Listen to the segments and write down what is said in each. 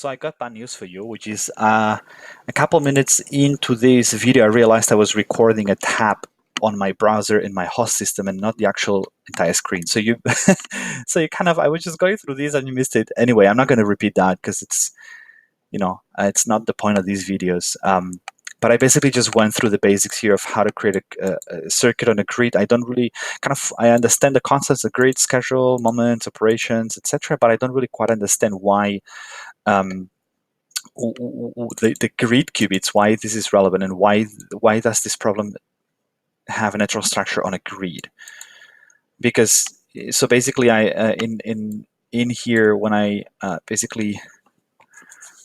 So I got bad news for you, which is a couple minutes into this video, I realized I was recording a tab on my browser in my host system and not the actual entire screen. So you, so you kind of, I was just going through this and you missed it. Anyway, I'm not going to repeat that because it's, it's not the point of these videos. But I basically just went through the basics here of how to create a circuit on a grid. I don't really I understand the concepts of grid, schedule, moments, operations, etc. But I don't really quite understand why the grid qubits, why this is relevant, and why does this problem have a natural structure on a grid? Because so basically, I in here when I basically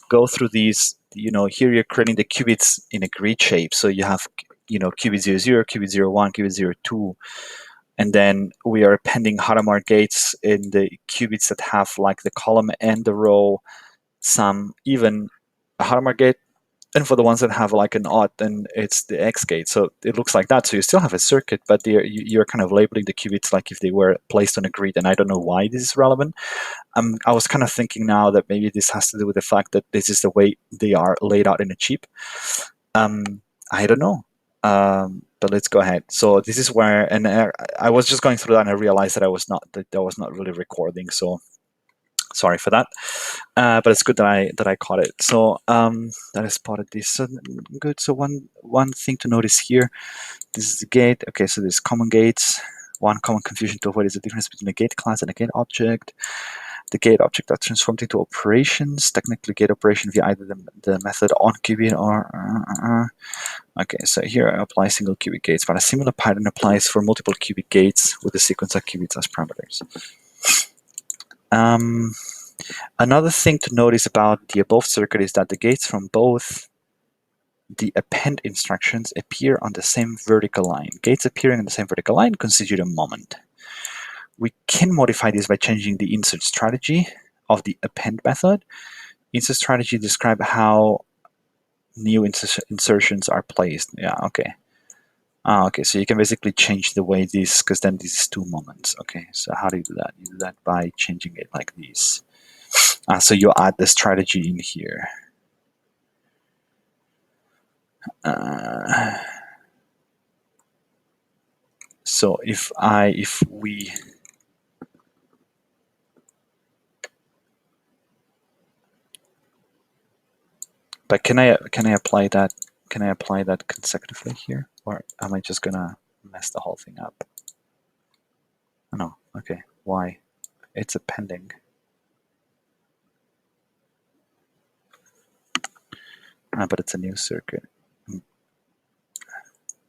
go through these, here you're creating the qubits in a grid shape. So you have qubit 00, qubit 01, qubit 02. And then we are appending Hadamard gates in the qubits that have like the column and the row, some even a Hadamard gate, and for the ones that have like an odd, then it's the X gate. So it looks like that. So you still have a circuit, but you're kind of labeling the qubits like if they were placed on a grid. And I don't know why this is relevant. I was kind of thinking now that maybe this has to do with the fact that this is the way they are laid out in a chip. I don't know. But let's go ahead. So this is where, and I was just going through that and I realized that I was not really recording. So sorry for that. But it's good that I caught it. So that I spotted this. So good. So one thing to notice here, this is the gate. Okay, so there's common gates. One common confusion to avoid is the difference between a gate class and a gate object. The gate object are transformed into operations, technically gate operation via either the method on qubit or okay, so here I apply single qubit gates, but a similar pattern applies for multiple qubit gates with a sequence of qubits as parameters. Another thing to notice about the above circuit is that the gates from both the append instructions appear on the same vertical line. Gates appearing on the same vertical line constitute a moment. We can modify this by changing the insert strategy of the append method. Insert strategy describe how new insertions are placed. Yeah, okay. Okay, so you can basically change the way this, because then this is two moments. Okay, so how do you do that? You do that by changing it like this. So you add the strategy in here. So if we but can I apply that? Can I apply that consecutively here, or am I just gonna mess the whole thing up? Oh, no. Okay. Why? It's appending. But it's a new circuit.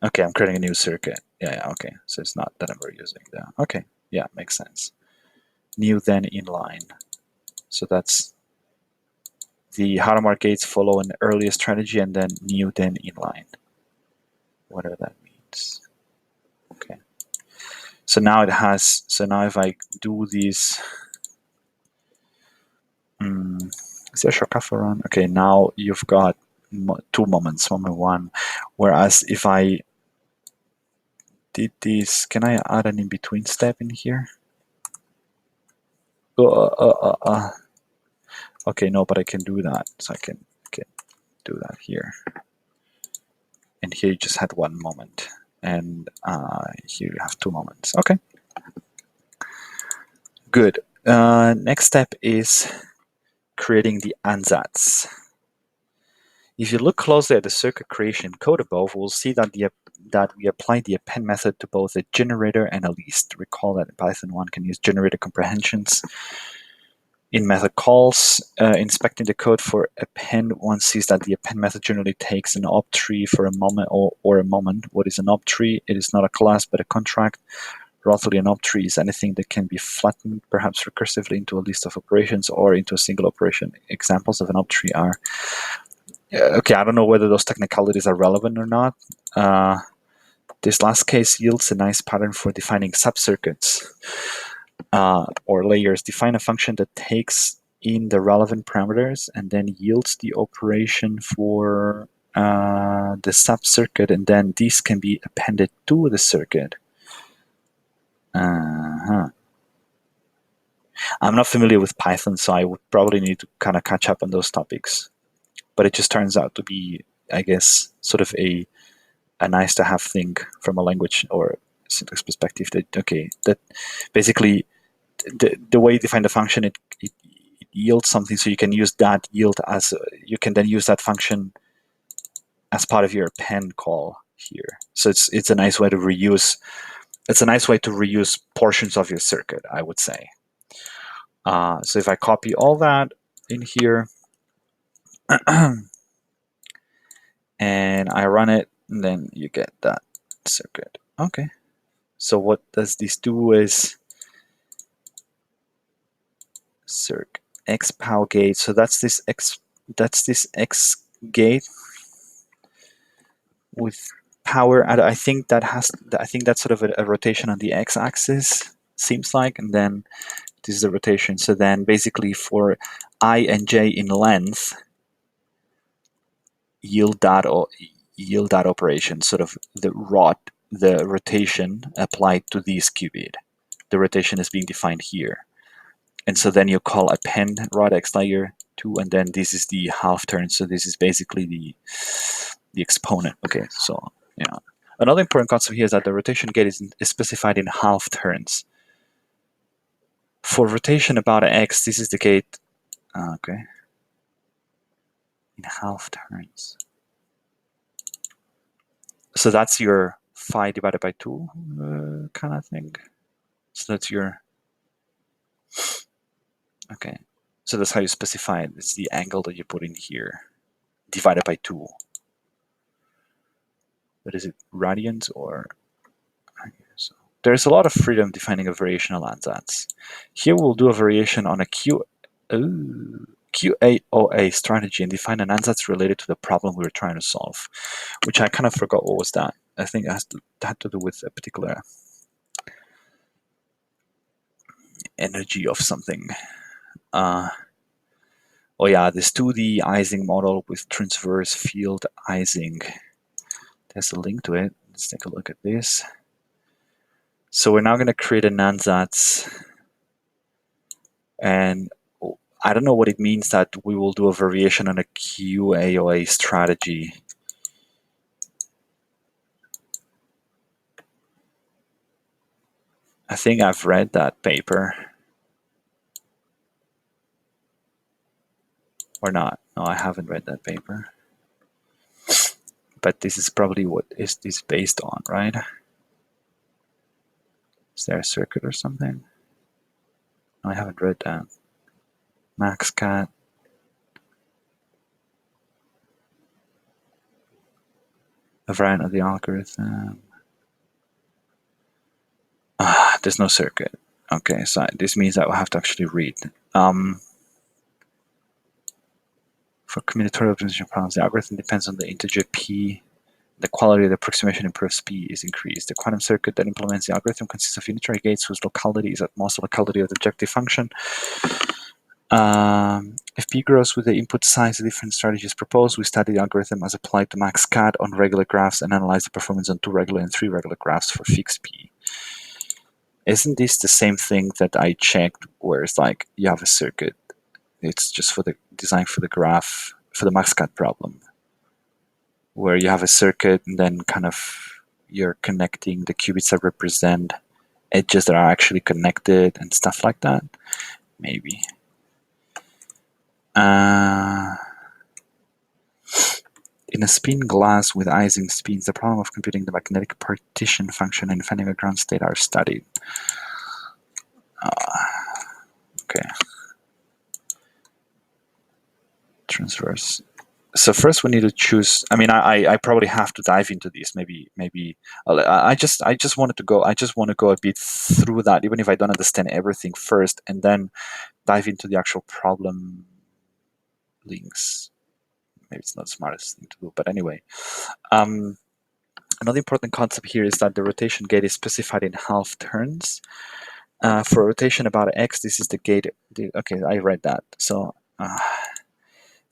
Okay, I'm creating a new circuit. Yeah, okay. So it's not that I'm reusing that. Okay, yeah, makes sense. New then inline. So that's the Hadamard gates follow an earlier strategy and then new then inline. Whatever that means. Okay. So now it has, so now if I do these, is there a shortcut for run? Okay, now you've got two moments, moment one. Whereas if I did this, can I add an in-between step in here? Okay, no, but I can do that. So I can do that here. And here you just had one moment. And here you have two moments. Okay. Good. Next step is creating the ansatz. If you look closely at the circuit creation code above, we'll see that we apply the append method to both a generator and a list. Recall that in Python 1 can use generator comprehensions in method calls. Inspecting the code for append, one sees that the append method generally takes an op tree for a moment or a moment. What is an op tree? It is not a class but a contract. Roughly, an op tree is anything that can be flattened, perhaps recursively, into a list of operations or into a single operation. Examples of an op tree are okay, I don't know whether those technicalities are relevant or not. This last case yields a nice pattern for defining subcircuits or layers. Define a function that takes in the relevant parameters and then yields the operation for the subcircuit, and then these can be appended to the circuit. I'm not familiar with Python, so I would probably need to kind of catch up on those topics. But it just turns out to be, I guess, sort of a nice to have thing from a language or syntax perspective. That basically the way you define the function, it yields something, so you can use that yield as you can then use that function as part of your append call here. So it's a nice way to reuse. It's a nice way to reuse portions of your circuit, I would say. So if I copy all that in here and I run it, and then you get that circuit. Okay. So what does this do is circ x pow gate. So that's this x gate with power. I think that's sort of a rotation on the x-axis, seems like, and then this is the rotation. So then basically for I and j in length, yield that operation, sort of the rotation applied to this qubit. The rotation is being defined here. And so then you call append rod x layer 2, and then this is the half turn. So this is basically the exponent. Okay, so yeah. Another important concept here is that the rotation gate is specified in half turns. For rotation about x, this is the gate, okay, in half turns. So that's your phi divided by 2 kind of thing. So that's your, okay. So that's how you specify it. It's the angle that you put in here, divided by 2. But is it radians or? So there's a lot of freedom defining a variational ansatz. Here we'll do a variation on a QAOA strategy and define an ansatz related to the problem we were trying to solve, which I kind of forgot what was that. I think it had to do with a particular energy of something. Oh yeah, this 2D Ising model with transverse field Ising. There's a link to it. Let's take a look at this. So we're now going to create an ansatz, and I don't know what it means that we will do a variation on a QAOA strategy. I think I've read that paper. Or not. No, I haven't read that paper. But this is probably what is this based on, right? Is there a circuit or something? No, I haven't read that. MaxCat. A variant of the algorithm. There's no circuit. Okay, so this means that we'll have to actually read. For combinatorial optimization problems, the algorithm depends on the integer p. The quality of the approximation improves p is increased. The quantum circuit that implements the algorithm consists of unitary gates whose locality is at most the locality of the objective function. If p grows with the input size, the different strategies proposed. We study the algorithm as applied to MaxCat on regular graphs and analyze the performance on 2 regular and 3 regular graphs for fixed p. Isn't this the same thing that I checked where it's like you have a circuit? It's just for the design for the graph, for the MaxCat problem, where you have a circuit and then kind of you're connecting the qubits that represent edges that are actually connected and stuff like that. Maybe. In a spin glass with Ising spins, the problem of computing the magnetic partition function and finding a ground state are studied. Okay. Transverse. So first we need to choose. I mean, I probably have to dive into this. Maybe I just wanted to go. I just want to go a bit through that, even if I don't understand everything first, and then dive into the actual problem links. Maybe it's not the smartest thing to do, but anyway. Another important concept here is that the rotation gate is specified in half turns. For rotation about x, this is the gate. Okay, I read that. So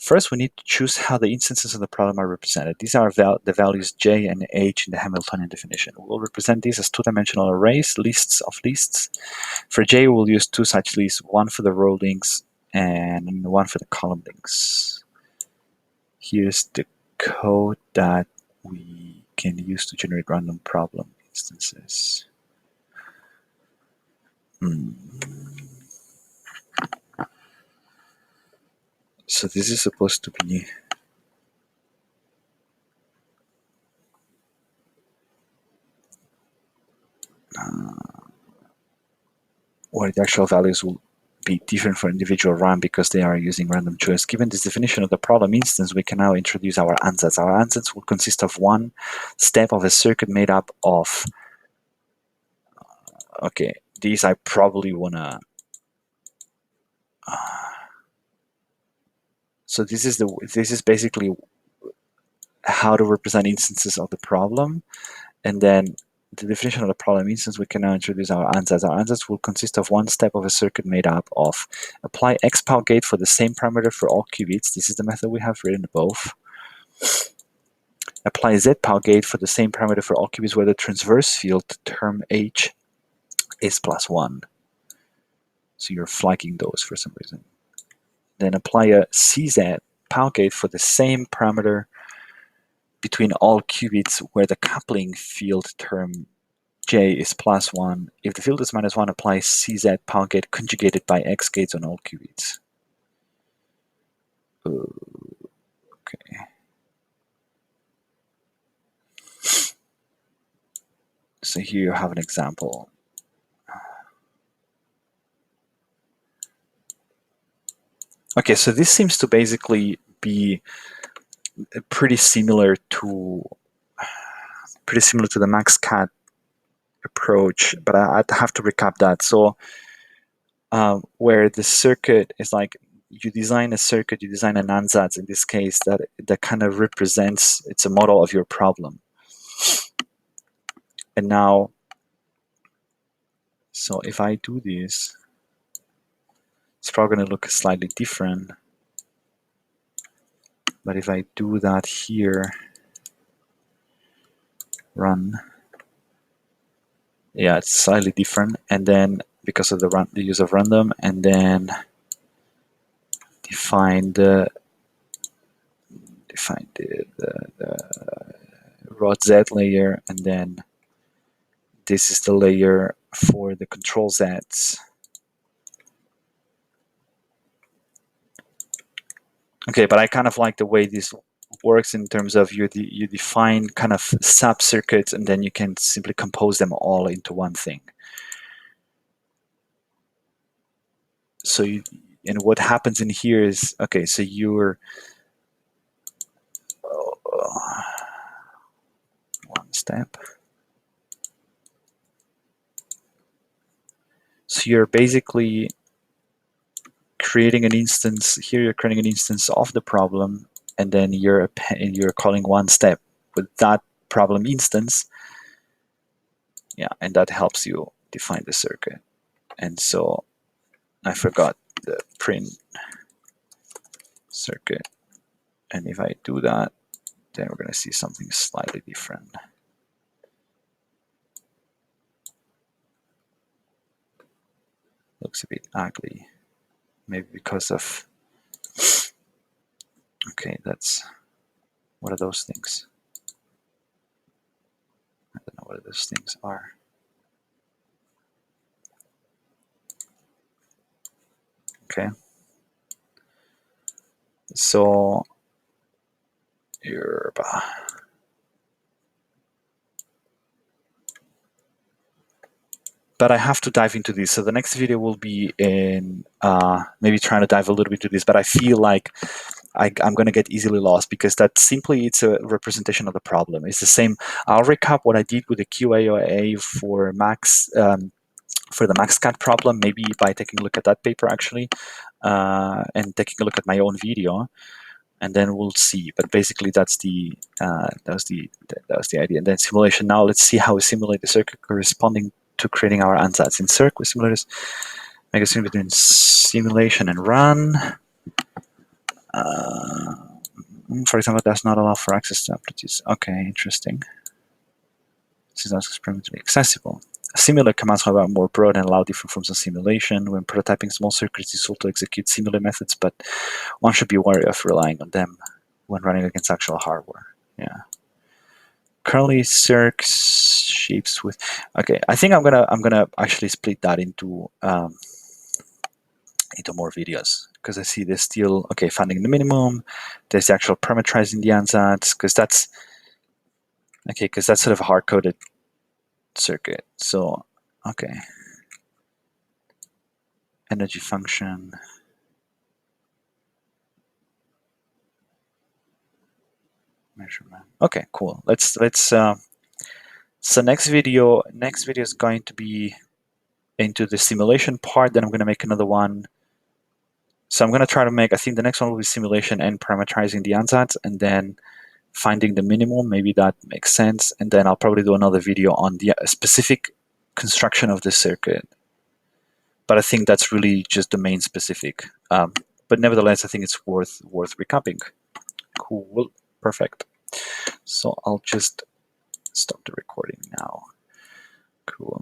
First, we need to choose how the instances of the problem are represented. These are the values j and h in the Hamiltonian definition. We'll represent these as two-dimensional arrays, lists of lists. For j, we'll use two such lists, one for the row links and one for the column links. Here's the code that we can use to generate random problem instances. So this is supposed to be where the actual values will be different for individual run because they are using random choice. Given this definition of the problem instance, we can now introduce our ansatz. Our ansatz will consist of one step of a circuit made up of, okay, these I probably wanna, so this is basically how to represent instances of the problem, and then the definition of the problem instance, we can now introduce our ansatz. Our ansatz will consist of one step of a circuit made up of apply XPOW gate for the same parameter for all qubits. This is the method we have written above. Apply ZPOW gate for the same parameter for all qubits where the transverse field term H is +1. So you're flagging those for some reason. Then apply a CZ POW gate for the same parameter between all qubits where the coupling field term J is +1. If the field is -1, apply CZ POW gate conjugated by X gates on all qubits. Okay. So here you have an example. Okay, so this seems to basically be pretty similar to the MaxCat approach, but I'd have to recap that. So where the circuit is like, you design a circuit, you design an ansatz in this case that kind of represents, it's a model of your problem. And now, so if I do this, it's probably going to look slightly different. But if I do that here, run, yeah, it's slightly different. And then because of the use of random, and then define the rod Z layer, and then this is the layer for the control Zs. Okay, but I kind of like the way this works in terms of you define kind of sub-circuits, and then you can simply compose them all into one thing. So and what happens in here is, okay, so you're one step. So you're basically creating an instance here. You're creating an instance of the problem, and then you're calling one step with that problem instance. Yeah, and that helps you define the circuit. And so I forgot the print circuit. And if I do that, then we're going to see something slightly different. Looks a bit ugly. Maybe because of, okay, that's, what are those things? I don't know what those things are. Okay. So, but I have to dive into this. So the next video will be in maybe trying to dive a little bit into this, but I feel like I'm going to get easily lost because that simply, it's a representation of the problem. It's the same. I'll recap what I did with the QAOA for for the MaxCat problem, maybe by taking a look at that paper actually, and taking a look at my own video, and then we'll see. But basically, that's the idea. And then simulation. Now let's see how we simulate the circuit corresponding to creating our ansatz. In circuit simulators, make a distinction between simulation and run. For example, does not allow for access to amplitudes. Okay, interesting. This is not experimentally accessible. Similar commands, however, are more broad and allow different forms of simulation. When prototyping small circuits, it's useful to execute similar methods, but one should be wary of relying on them when running against actual hardware. Yeah. Currently, circs shapes with. Okay, I think I'm gonna actually split that into more videos, because I see there's still finding the minimum. There's the actual parameterizing the ansatz, because that's sort of a hard coded circuit. So okay, energy function. Measurement. Okay, cool. Let's so next video is going to be into the simulation part. Then I'm going to make another one. So I'm going to try to make, I think the next one will be simulation and parameterizing the ansatz, and then finding the minimum. Maybe that makes sense. And then I'll probably do another video on the specific construction of the circuit. But I think that's really just domain specific. But nevertheless, I think it's worth recapping. Cool. Perfect. So I'll just stop the recording now. Cool.